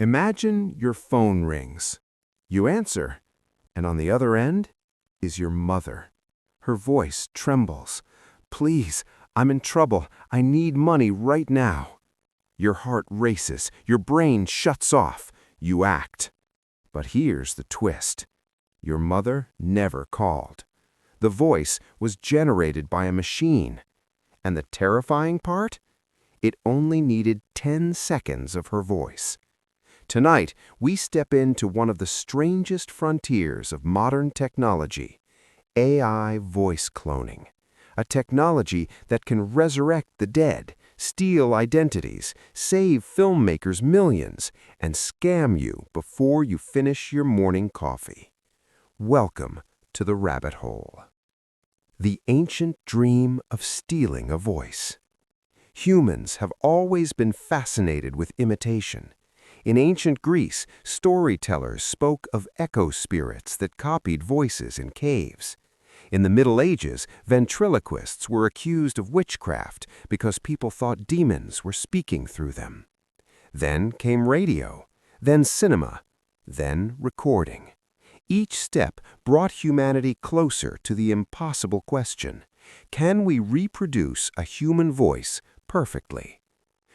Imagine your phone rings. You answer, and on the other end is your mother. Her voice trembles. "Please, I'm in trouble. I need money right now." Your heart races. Your brain shuts off. You act. But here's the twist. Your mother never called. The voice was generated by a machine. And the terrifying part? It only needed 10 seconds of her voice. Tonight, we step into one of the strangest frontiers of modern technology, AI voice cloning, a technology that can resurrect the dead, steal identities, save filmmakers millions, and scam you before you finish your morning coffee. Welcome to the rabbit hole. The ancient dream of stealing a voice. Humans have always been fascinated with imitation. In ancient Greece, storytellers spoke of echo spirits that copied voices in caves. In the Middle Ages, ventriloquists were accused of witchcraft because people thought demons were speaking through them. Then came radio, then cinema, then recording. Each step brought humanity closer to the impossible question: can we reproduce a human voice perfectly?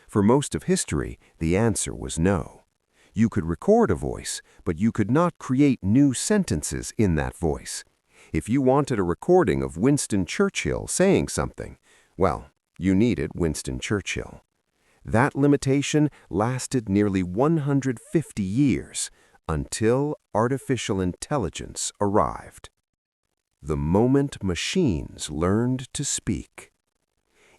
For most of history, the answer was no. You could record a voice, but you could not create new sentences in that voice. If you wanted a recording of Winston Churchill saying something, well, you needed Winston Churchill. That limitation lasted nearly 150 years, until artificial intelligence arrived. The moment machines learned to speak.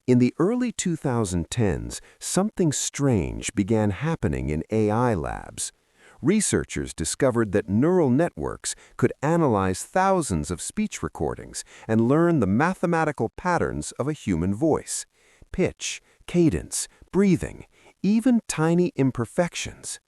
In the early 2010s, something strange began happening in AI labs. Researchers discovered that neural networks could analyze thousands of speech recordings and learn the mathematical patterns of a human voice: pitch, cadence, breathing, even tiny imperfections.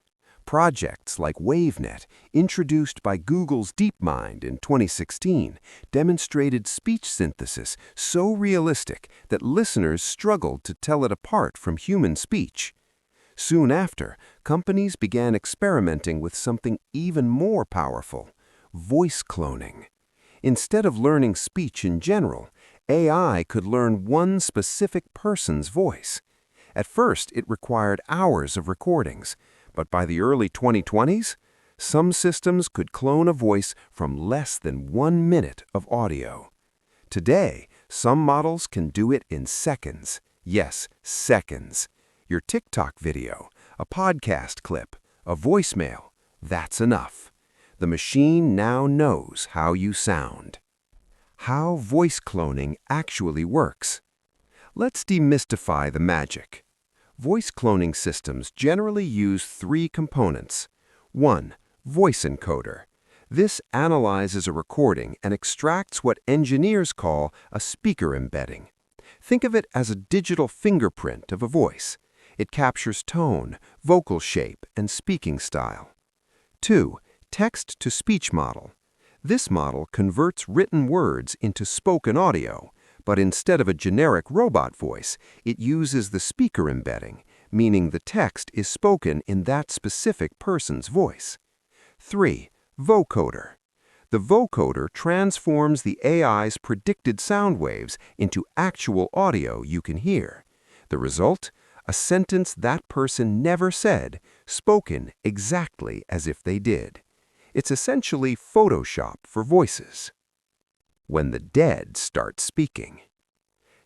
Projects like WaveNet, introduced by Google's DeepMind in 2016, demonstrated speech synthesis so realistic that listeners struggled to tell it apart from human speech. Soon after, companies began experimenting with something even more powerful: voice cloning. Instead of learning speech in general, AI could learn one specific person's voice. At first, it required hours of recordings. But by the early 2020s, some systems could clone a voice from less than 1 minute of audio. Today, some models can do it in seconds. Yes, seconds. Your TikTok video, a podcast clip, a voicemail, that's enough. The machine now knows how you sound. How voice cloning actually works. Let's demystify the magic. Voice cloning systems generally use 3 components. 1. Voice encoder. This analyzes a recording and extracts what engineers call a speaker embedding. Think of it as a digital fingerprint of a voice. It captures tone, vocal shape, and speaking style. 2. Text-to-speech model. This model converts written words into spoken audio. But instead of a generic robot voice, it uses the speaker embedding, meaning the text is spoken in that specific person's voice. 3. Vocoder. The vocoder transforms the AI's predicted sound waves into actual audio you can hear. The result? A sentence that person never said, spoken exactly as if they did. It's essentially Photoshop for voices. When the dead start speaking.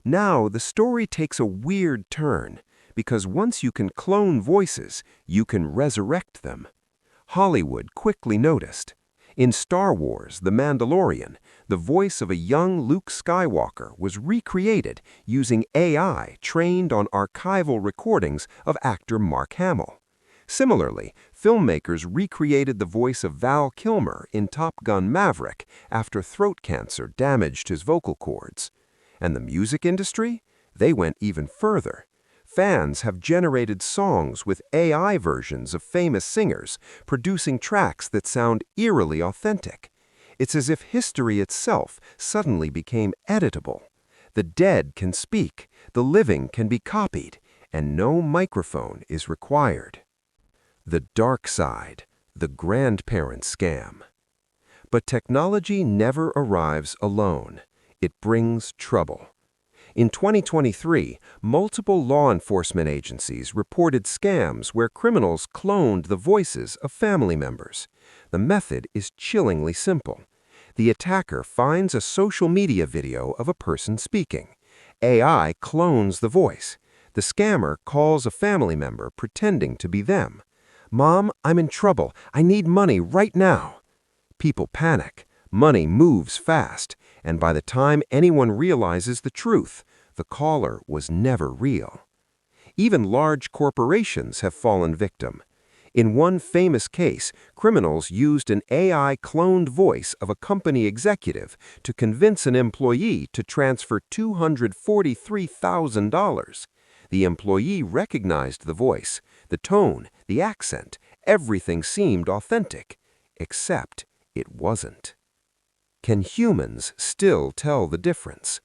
Now, the story takes a weird turn, because once you can clone voices, you can resurrect them. Hollywood quickly noticed. In Star Wars: The Mandalorian, the voice of a young Luke Skywalker was recreated using AI trained on archival recordings of actor Mark Hamill. Similarly, filmmakers recreated the voice of Val Kilmer in Top Gun: Maverick after throat cancer damaged his vocal cords. And the music industry? They went even further. Fans have generated songs with AI versions of famous singers, producing tracks that sound eerily authentic. It's as if history itself suddenly became editable. The dead can speak, the living can be copied, and no microphone is required. The dark side, the grandparent scam. But technology never arrives alone. It brings trouble. In 2023, multiple law enforcement agencies reported scams where criminals cloned the voices of family members. The method is chillingly simple. The attacker finds a social media video of a person speaking. AI clones the voice. The scammer calls a family member pretending to be them. "Mom, I'm in trouble. I need money right now." People panic. Money moves fast. And by the time anyone realizes the truth, the caller was never real. Even large corporations have fallen victim. In one famous case, criminals used an AI-cloned voice of a company executive to convince an employee to transfer $243,000. The employee recognized the voice, the tone, the accent, everything seemed authentic, except it wasn't. Can humans still tell the difference?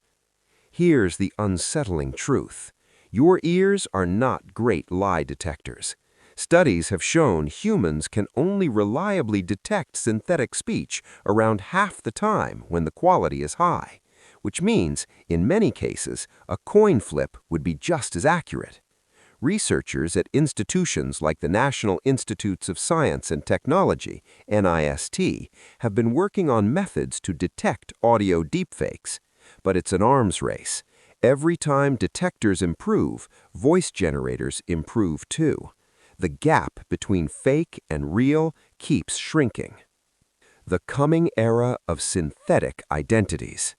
Here's the unsettling truth. Your ears are not great lie detectors. Studies have shown humans can only reliably detect synthetic speech around half the time when the quality is high, which means, in many cases, a coin flip would be just as accurate. Researchers at institutions like the National Institutes of Science and Technology, NIST, have been working on methods to detect audio deepfakes. But it's an arms race. Every time detectors improve, voice generators improve too. The gap between fake and real keeps shrinking. The coming era of synthetic identities.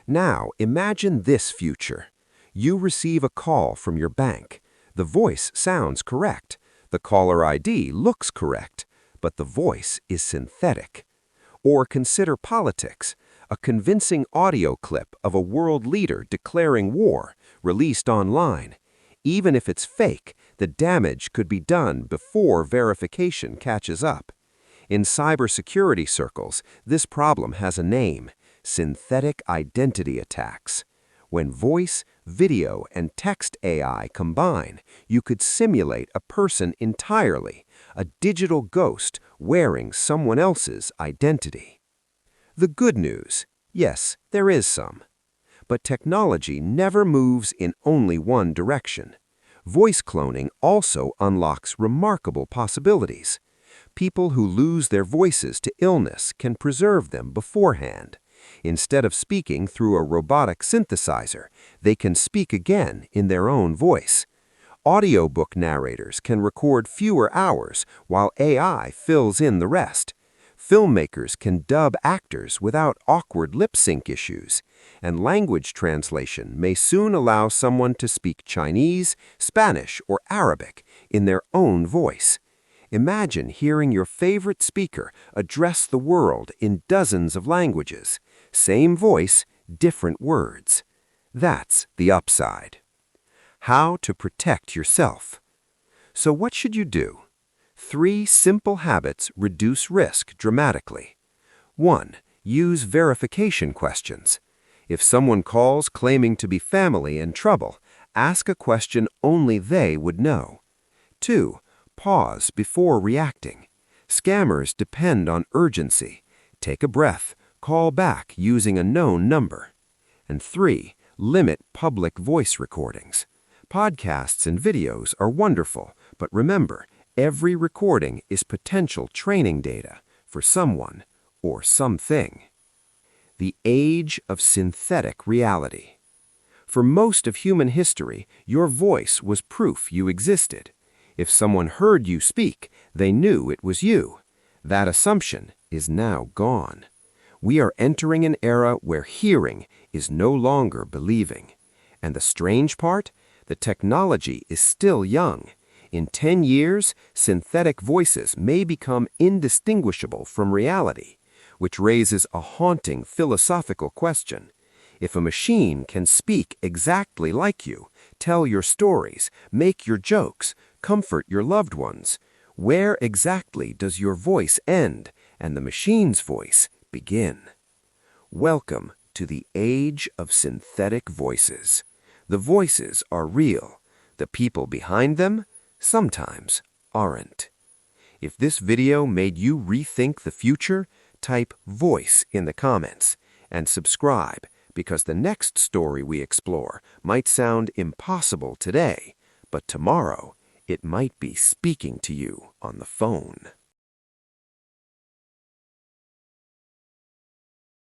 Now, imagine this future. You receive a call from your bank. The voice sounds correct. The caller ID looks correct, but the voice is synthetic. Or consider politics. A convincing audio clip of a world leader declaring war, released online. Even if it's fake, the damage could be done before verification catches up. In cybersecurity circles, this problem has a name: synthetic identity attacks. When voice, video, and text AI combine, you could simulate a person entirely, a digital ghost wearing someone else's identity. The good news: yes, there is some. But technology never moves in only one direction. Voice cloning also unlocks remarkable possibilities. People who lose their voices to illness can preserve them beforehand. Instead of speaking through a robotic synthesizer, they can speak again in their own voice. Audiobook narrators can record fewer hours while AI fills in the rest. Filmmakers can dub actors without awkward lip sync issues, and language translation may soon allow someone to speak Chinese, Spanish, or Arabic in their own voice. Imagine hearing your favorite speaker address the world in dozens of languages. Same voice, different words. That's the upside. How to protect yourself. So what should you do? 3 simple habits reduce risk dramatically. 1. Use verification questions. If someone calls claiming to be family in trouble, ask a question only they would know. 2. Pause before reacting. Scammers depend on urgency. Take a breath. Call back using a known number. And 3. Limit public voice recordings. Podcasts and videos are wonderful, but remember, every recording is potential training data for someone or something. The age of synthetic reality. For most of human history, your voice was proof you existed. If someone heard you speak, they knew it was you. That assumption is now gone. We are entering an era where hearing is no longer believing. And the strange part? The technology is still young. In 10 years, synthetic voices may become indistinguishable from reality, which raises a haunting philosophical question. If a machine can speak exactly like you, tell your stories, make your jokes, comfort your loved ones, where exactly does your voice end and the machine's voice begin? Welcome to the age of synthetic voices. The voices are real. The people behind them sometimes aren't. If this video made you rethink the future, type voice in the comments and subscribe, because the next story we explore might sound impossible today, but tomorrow it might be speaking to you on the phone.